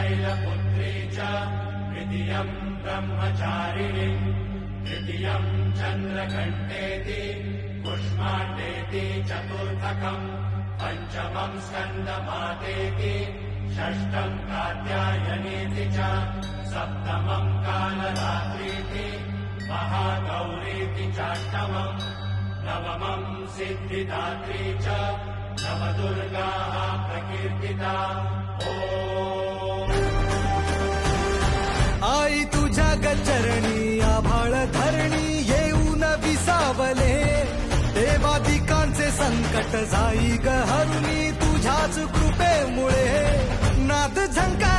शैलपुत्री च द्वितीयम् ब्रह्मचारिणी तृतीयम् चन्द्रघण्टेति कुष्माण्डेति चतुर्थकम् पञ्चमम् स्कन्दमातेति षष्ठम् कात्यायनीति च सप्तमम् कालरात्रीति महागौरीति चाष्टमम् नवमम् सिद्धिदात्री च नवदुर्गाः प्रकीर्तिता आई तुझ्या गचरणी आभाळ धरणी येऊन विसावले देवादिकांचे संकट जाई ग हरुणी तुझ्याच कृपेमुळे नाद झंका